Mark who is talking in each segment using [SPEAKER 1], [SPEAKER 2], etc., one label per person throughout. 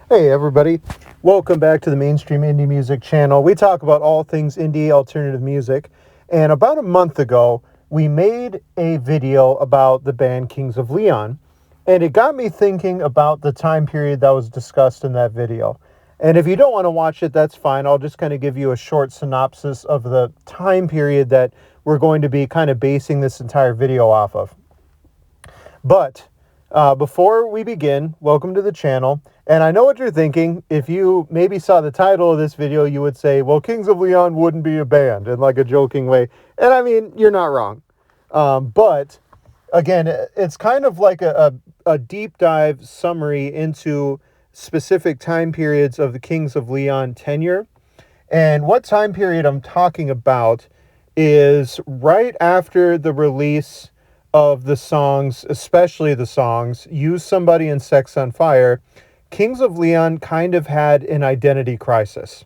[SPEAKER 1] Hey everybody, welcome back to the Mainstream Indie Music channel. We talk about all things indie alternative music, and about a month ago we made a video about the band Kings of Leon, and it got me thinking about the time period that was discussed in that video. And if you don't want to watch it, that's fine. I'll just kind of give you a short synopsis of the time period that we're going to be kind of basing this entire video off of. But before we begin, welcome to the channel. And I know what you're thinking. If you maybe saw the title of this video, you would say, well, Kings of Leon wouldn't be a band, in like a joking way. And I mean, you're not wrong. But again, it's kind of like a deep dive summary into specific time periods of the Kings of Leon tenure. And what time period I'm talking about is right after the release of the songs, especially the songs Use Somebody and Sex on Fire. Kings of Leon kind of had an identity crisis.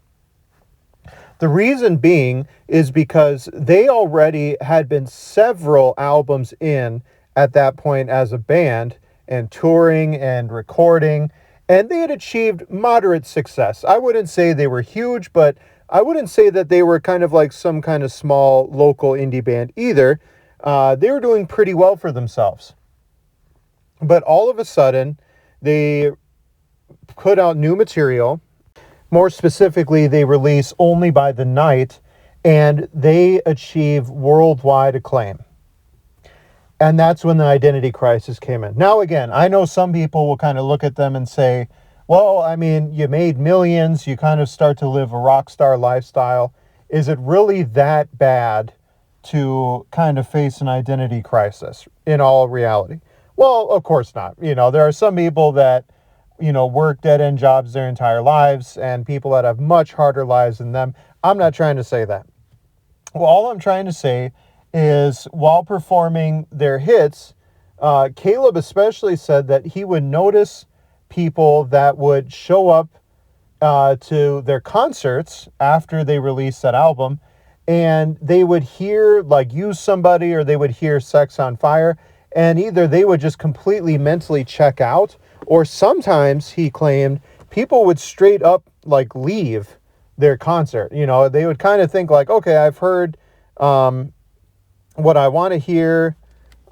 [SPEAKER 1] The reason being is because they already had been several albums in at that point as a band and touring and recording, and they had achieved moderate success. I wouldn't say they were huge, but I wouldn't say that they were kind of like some kind of small local indie band either. They were doing pretty well for themselves. But all of a sudden, they put out new material. More specifically, they release Only by the Night, and they achieve worldwide acclaim. And that's when the identity crisis came in. Now, again, I know some people will kind of look at them and say, well, I mean, you made millions, you kind of start to live a rock star lifestyle. Is it really that bad to kind of face an identity crisis in all reality? Well, of course not. There are some people that, work dead-end jobs their entire lives and people that have much harder lives than them. I'm not trying to say that. Well, all I'm trying to say is while performing their hits, Caleb especially said that he would notice people that would show up to their concerts after they released that album, and they would hear like Use Somebody or they would hear Sex on Fire, and either they would just completely mentally check out, or sometimes he claimed people would straight up like leave their concert. They would kind of think like, okay, I've heard what I want to hear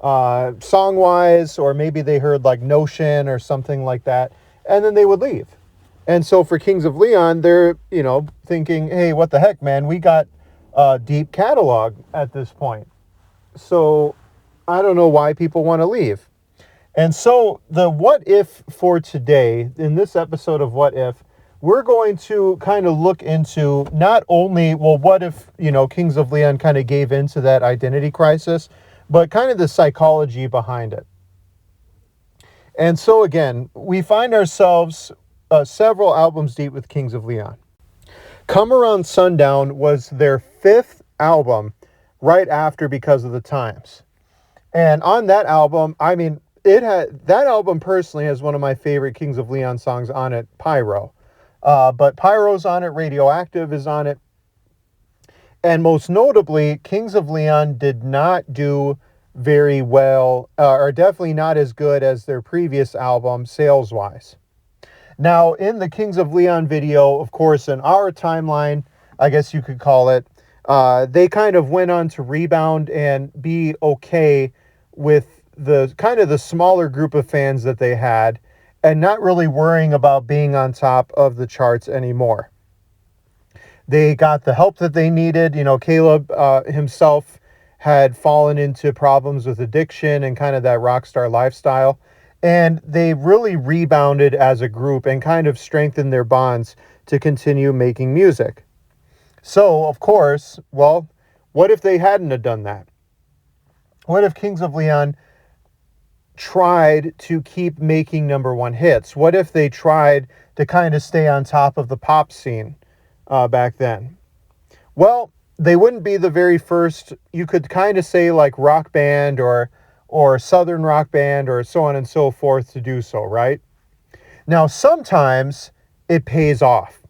[SPEAKER 1] song-wise, or maybe they heard like Notion or something like that, and then they would leave. And so for Kings of Leon, they're, thinking, hey, what the heck, man, we got a deep catalog at this point. So I don't know why people want to leave. And so the what if for today, in this episode of What If, we're going to kind of look into not only, well, what if, Kings of Leon kind of gave into that identity crisis, but kind of the psychology behind it. And so again, we find ourselves several albums deep with Kings of Leon. Come Around Sundown was their fifth album right after Because of the Times. And on that album, I mean, that album personally has one of my favorite Kings of Leon songs on it, Pyro. But Pyro's on it, Radioactive is on it. And most notably, Kings of Leon did not do very well, or definitely not as good as their previous album, sales-wise. Now, in the Kings of Leon video, of course, in our timeline, I guess you could call it, they kind of went on to rebound and be okay with the kind of the smaller group of fans that they had, and not really worrying about being on top of the charts anymore. They got the help that they needed. Caleb himself had fallen into problems with addiction and kind of that rock star lifestyle. And they really rebounded as a group and kind of strengthened their bonds to continue making music. So, of course, well, what if they hadn't have done that? What if Kings of Leon tried to keep making number one hits? What if they tried to kind of stay on top of the pop scene back then? Well, they wouldn't be the very first, you could kind of say like rock band or Southern rock band or so on and so forth to do so, right? Now, sometimes it pays off.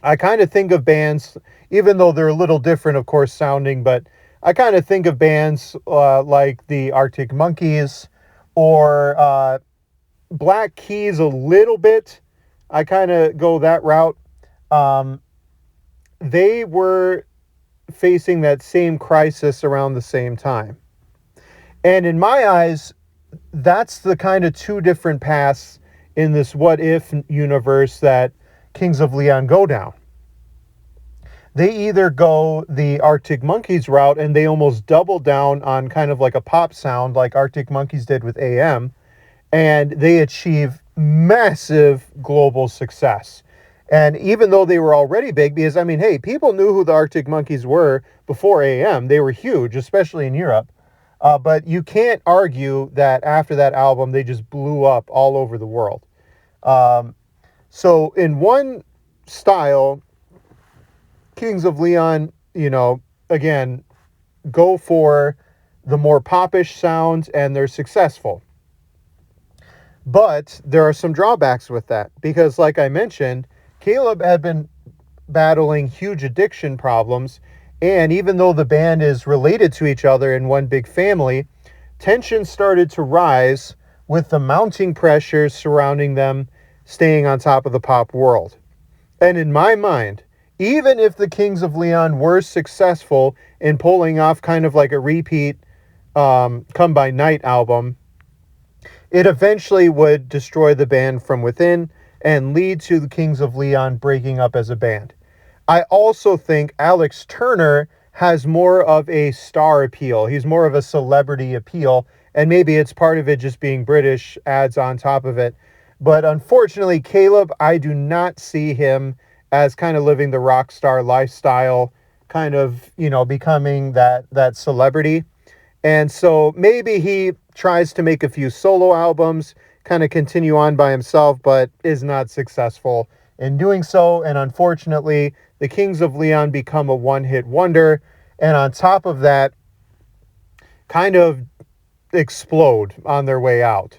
[SPEAKER 1] I kind of think of bands, even though they're a little different, of course, sounding, but I kind of think of bands like the Arctic Monkeys or Black Keys a little bit, I kind of go that route. Um, they were facing that same crisis around the same time. And in my eyes, that's the kind of two different paths in this what if universe that Kings of Leon go down. They either go the Arctic Monkeys route and they almost double down on kind of like a pop sound like Arctic Monkeys did with AM, and they achieve massive global success. And even though they were already big, because I mean, hey, people knew who the Arctic Monkeys were before AM. They were huge, especially in Europe. But you can't argue that after that album, they just blew up all over the world. So in one style, Kings of Leon, again, go for the more popish sounds and they're successful. But there are some drawbacks with that because, like I mentioned, Caleb had been battling huge addiction problems. And even though the band is related to each other in one big family, tension started to rise with the mounting pressures surrounding them staying on top of the pop world. And in my mind, even if the Kings of Leon were successful in pulling off kind of like a repeat Come By Night album, it eventually would destroy the band from within and lead to the Kings of Leon breaking up as a band. I also think Alex Turner has more of a star appeal. He's more of a celebrity appeal, and maybe it's part of it just being British adds on top of it. But unfortunately, Caleb, I do not see him as kind of living the rock star lifestyle, kind of, becoming that celebrity. And so maybe he tries to make a few solo albums, kind of continue on by himself, but is not successful in doing so. And unfortunately, the Kings of Leon become a one-hit wonder. And on top of that, kind of explode on their way out.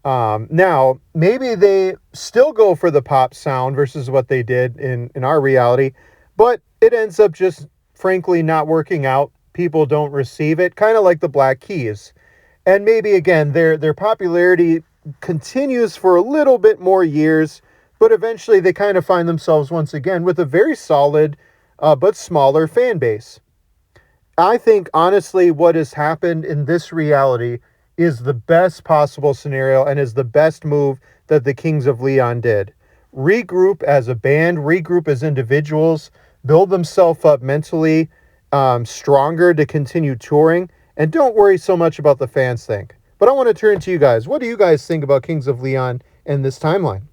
[SPEAKER 1] Now, maybe they still go for the pop sound versus what they did in our reality, but it ends up just frankly not working out. People don't receive it, kind of like the Black Keys. And maybe, again, their popularity continues for a little bit more years, but eventually they kind of find themselves once again with a very solid but smaller fan base. I think, honestly, what has happened in this reality is the best possible scenario and is the best move that the Kings of Leon did. Regroup as a band, regroup as individuals, build themselves up mentally stronger to continue touring, and don't worry so much about the fans think. But I want to turn to you guys. What do you guys think about Kings of Leon in this timeline?